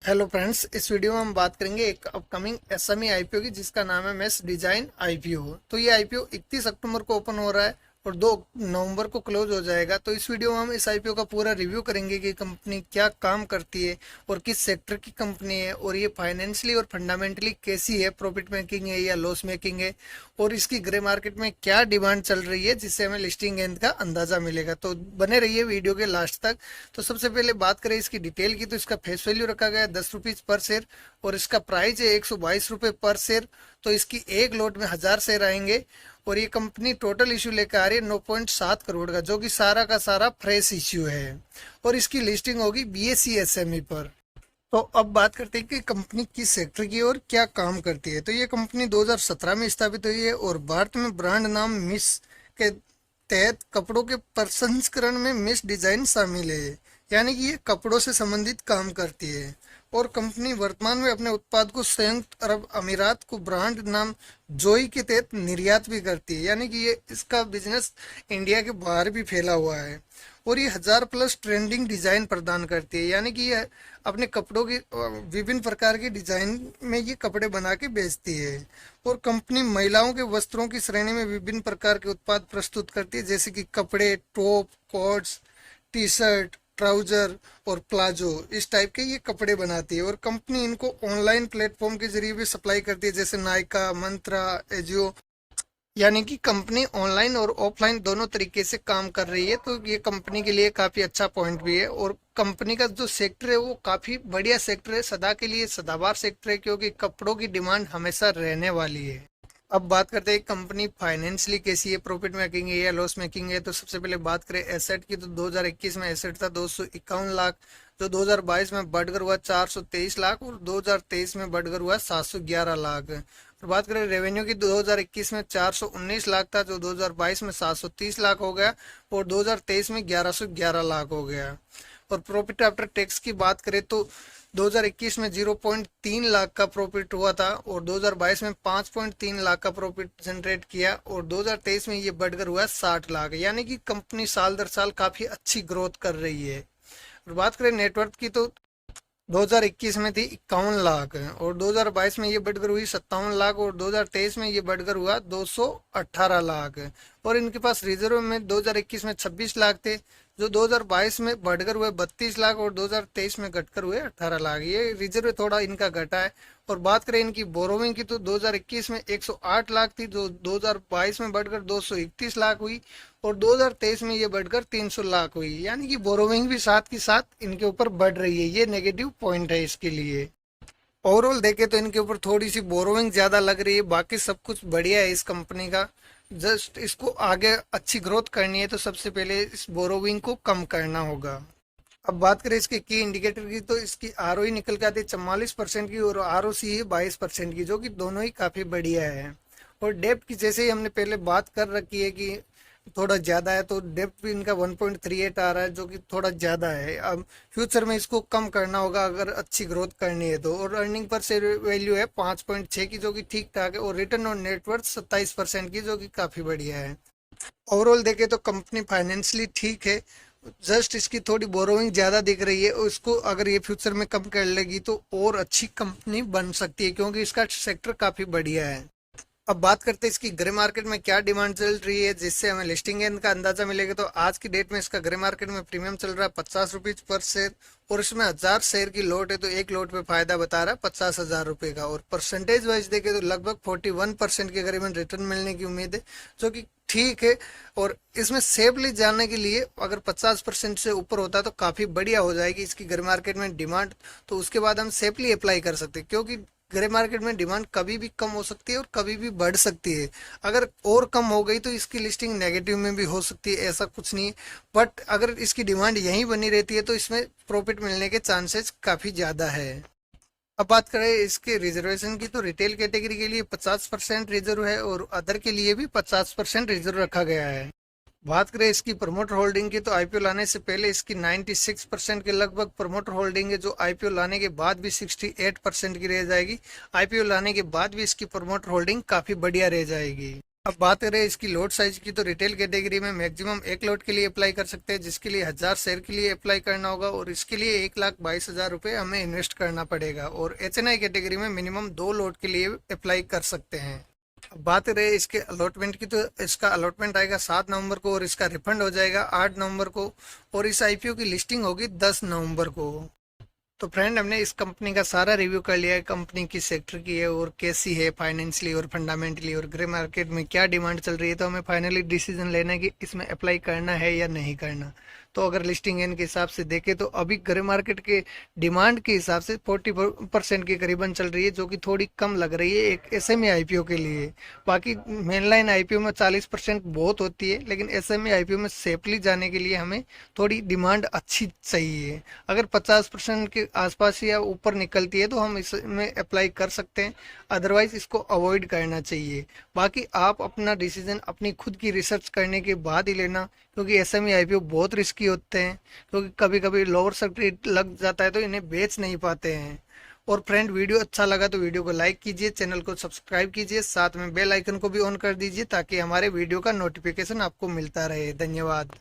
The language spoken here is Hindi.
हेलो फ्रेंड्स, इस वीडियो में हम बात करेंगे एक अपकमिंग एसएमई आईपीओ की जिसका नाम है मेस डिजाइन आईपीओ। तो ये आईपीओ 31 अक्टूबर को ओपन हो रहा है और 2 नवंबर को क्लोज हो जाएगा। तो इस वीडियो में हम इस आईपीओ का पूरा रिव्यू करेंगे कि कंपनी क्या काम करती है और किस सेक्टर की कंपनी है और ये फाइनेंशियली और फंडामेंटली कैसी है, प्रॉफिट मेकिंग है या लॉस मेकिंग है, और इसकी ग्रे मार्केट में क्या डिमांड चल रही है जिससे हमें लिस्टिंग गेंद का अंदाजा मिलेगा। तो बने रहिए वीडियो के लास्ट तक। तो सबसे पहले बात करें इसकी डिटेल की, तो इसका फेस वैल्यू रखा गया है 10 रुपीज पर शेयर और इसका प्राइस है 122 रुपये पर शेयर। तो इसकी एक लोट में 1000 शेयर आएंगे और ये कंपनी टोटल इश्यू लेकर आ रही है 9.7 करोड़ का, जो कि सारा का सारा फ्रेश इश्यू है और इसकी लिस्टिंग होगी बीएसई एसएमई पर। तो अब बात करते हैं कि कंपनी किस सेक्टर की और क्या काम करती है। तो ये कंपनी 2017 में स्थापित हुई है और भारत में ब्रांड नाम मिस के तहत कपड़ों के प्रसंस्करण में मिस डिजाइन शामिल है, यानी कि ये कपड़ों से संबंधित काम करती है। और कंपनी वर्तमान में अपने उत्पाद को संयुक्त अरब अमीरात को ब्रांड नाम जोई के तहत निर्यात भी करती है, यानी कि ये इसका बिजनेस इंडिया के बाहर भी फैला हुआ है। और ये 1000+ ट्रेंडिंग डिजाइन प्रदान करती है, यानी कि ये अपने कपड़ों की विभिन्न प्रकार के डिजाइन में ये कपड़े बना के बेचती है। और कंपनी महिलाओं के वस्त्रों की श्रेणी में विभिन्न प्रकार के उत्पाद प्रस्तुत करती है, जैसे कि कपड़े, top, quotes, T shirt, trouser और प्लाजो, इस टाइप के ये कपड़े बनाती है। और कंपनी इनको ऑनलाइन प्लेटफॉर्म के जरिए भी सप्लाई करती है, जैसे नायका, मंत्रा, एजियो, यानी कि कंपनी ऑनलाइन और ऑफलाइन दोनों तरीके से काम कर रही है। तो ये कंपनी के लिए काफी अच्छा पॉइंट भी है। और कंपनी का जो सेक्टर है वो काफी बढ़िया सेक्टर है, सदा के लिए सदाबहार सेक्टर है, क्योंकि कपड़ों की डिमांड हमेशा रहने वाली है। अब बात करते हैं कंपनी फाइनेंशियली कैसी है, प्रॉफिट मेकिंग है या लॉस मेकिंग है। तो सबसे पहले बात करें एसेट की, तो 2021 में एसेट था 251 लाख, जो 2022 में बढ़कर हुआ 423 लाख और 2023 में बढ़कर हुआ 711 लाख। और बात करें रेवेन्यू की, 2021 में 419 लाख था, जो 2022 में 730 लाख हो गया और 2023 में 1111 लाख हो गया। और प्रॉफिट आफ्टर टैक्स की बात करें तो 2021 में 0.3 लाख का प्रॉफिट हुआ था और 2022 में 5.3 लाख का प्रॉफिट जनरेट किया और 2023 में ये बढ़कर हुआ 60 लाख, यानी कि कंपनी साल दर साल काफी अच्छी ग्रोथ कर रही है। और बात करें नेटवर्थ की, तो 2021 में थी 51 लाख और 2022 में ये बढ़कर हुई 57 लाख और 2023 में ये बढ़कर हुआ 218 लाख। और इनके पास रिजर्व में 2021 में 26 लाख थे, जो 2022 में बढ़कर हुए 32 लाख और 2023 में घटकर हुए 18 लाख। ये रिजर्व थोड़ा इनका घटा है। और बात करें इनकी बोरोविंग की, तो 2021 में 108 लाख थी, जो 2022 में बढ़कर 231 लाख हुई और 2023 में ये बढ़कर 300 लाख हुई, यानी कि बोरोविंग भी साथ के साथ इनके ऊपर बढ़ रही है। ये नेगेटिव पॉइंट है इसके लिए। ओवरऑल देखे तो इनके ऊपर थोड़ी सी बोरोविंग ज्यादा लग रही है, बाकी सब कुछ बढ़िया है इस कंपनी का। जस्ट इसको आगे अच्छी ग्रोथ करनी है तो सबसे पहले इस बोरोविंग को कम करना होगा। अब बात करें इसके की इंडिकेटर की, तो इसकी आरओई निकल के आती है 44% की और आरओसी है 22% की, जो कि दोनों ही काफी बढ़िया है। और डेप्थ की जैसे ही हमने पहले बात कर रखी है कि थोड़ा ज्यादा है, तो डेप्थ भी इनका 1.38 आ रहा है, जो कि थोड़ा ज्यादा है। अब फ्यूचर में इसको कम करना होगा अगर अच्छी ग्रोथ करनी है तो। और अर्निंग पर शेयर वैल्यू है 5.6 की, जो कि ठीक ठाक है। और रिटर्न ऑन नेटवर्थ 27% की, जो कि काफी बढ़िया है। ओवरऑल देखे तो कंपनी फाइनेंशियली ठीक है, जस्ट इसकी थोड़ी बोरोइंग ज्यादा दिख रही है। उसको अगर ये फ्यूचर में कम कर लेगी तो और अच्छी कंपनी बन सकती है, क्योंकि इसका सेक्टर काफी बढ़िया है। अब बात करते हैं इसकी ग्रे मार्केट में क्या डिमांड चल रही है, जिससे हमें लिस्टिंग गेंद का अंदाजा मिलेगा। तो आज की डेट में इसका ग्रे मार्केट में प्रीमियम चल रहा है 50 रुपीज पर शेयर और इसमें 1000 शेयर की लोट है, तो एक लोट पे फायदा बता रहा है 50,000 रुपए का। और परसेंटेज वाइज देखे तो लगभग 41% के करीबन रिटर्न मिलने की उम्मीद है, जो कि ठीक है। और इसमें सेफली जाने के लिए अगर 50% से ऊपर होता तो काफी बढ़िया हो जाएगी इसकी ग्रे मार्केट में डिमांड, तो उसके बाद हम सेफली अप्लाई कर सकते हैं। क्योंकि ग्रे मार्केट में डिमांड कभी भी कम हो सकती है और कभी भी बढ़ सकती है। अगर और कम हो गई तो इसकी लिस्टिंग नेगेटिव में भी हो सकती है, ऐसा कुछ नहीं है। बट अगर इसकी डिमांड यहीं बनी रहती है तो इसमें प्रॉफिट मिलने के चांसेस काफी ज्यादा है। अब बात करें इसके रिजर्वेशन की, तो रिटेल कैटेगरी के लिए 50% रिजर्व है और अदर के लिए भी 50% रिजर्व रखा गया है। बात करें इसकी प्रमोटर होल्डिंग की, तो आईपीओ लाने से पहले इसकी 96% के लगभग प्रमोटर होल्डिंग है, जो आईपीओ लाने के बाद भी 68% की रह जाएगी। आईपीओ लाने के बाद भी इसकी प्रमोटर होल्डिंग काफी बढ़िया रह जाएगी। अब बात करें इसकी लॉट साइज की, तो रिटेल कैटेगरी में मैक्सिमम एक लॉट के लिए अप्लाई कर सकते हैं, जिसके लिए 1000 शेयर के लिए अप्लाई करना होगा और इसके लिए 1,22,000 रुपये हमें इन्वेस्ट करना पड़ेगा। और HNI कैटेगरी में मिनिमम 2 लॉट के लिए अप्लाई कर सकते हैं। अब बात करें इसके अलॉटमेंट की, तो इसका अलॉटमेंट आएगा 7 नवंबर को और इसका रिफंड हो जाएगा 8 नवंबर को और इस IPO की लिस्टिंग होगी 10 नवंबर को। तो फ्रेंड, हमने इस कंपनी का सारा रिव्यू कर लिया है, कंपनी किस सेक्टर की है और कैसी है फाइनेंशियली और फंडामेंटली, और ग्रे मार्केट में क्या डिमांड चल रही है। तो हमें फाइनली डिसीजन लेना है कि इसमें अप्लाई करना है या नहीं करना। तो अगर लिस्टिंग एन के हिसाब से देखें तो अभी ग्रे मार्केट के डिमांड के हिसाब से 40% के करीबन चल रही है, जो कि थोड़ी कम लग रही है एक SME IPO के लिए। बाकी मेनलाइन IPO में 40% बहुत होती है, लेकिन SME IPO में सेफली जाने के लिए हमें थोड़ी डिमांड अच्छी चाहिए। अगर 50% के आसपास या ऊपर निकलती है तो हम इसमें अप्लाई कर सकते हैं, अदरवाइज इसको अवॉइड करना चाहिए। बाकी आप अपना डिसीजन अपनी खुद की रिसर्च करने के बाद ही लेना, क्योंकि SME IPO बहुत रिस्की होते हैं, क्योंकि कभी कभी लोअर सर्किट लग जाता है तो इन्हें बेच नहीं पाते हैं। और फ्रेंड, वीडियो अच्छा लगा तो वीडियो को लाइक कीजिए, चैनल को सब्सक्राइब कीजिए, साथ में बेल आइकन को भी ऑन कर दीजिए ताकि हमारे वीडियो का नोटिफिकेशन आपको मिलता रहे। धन्यवाद।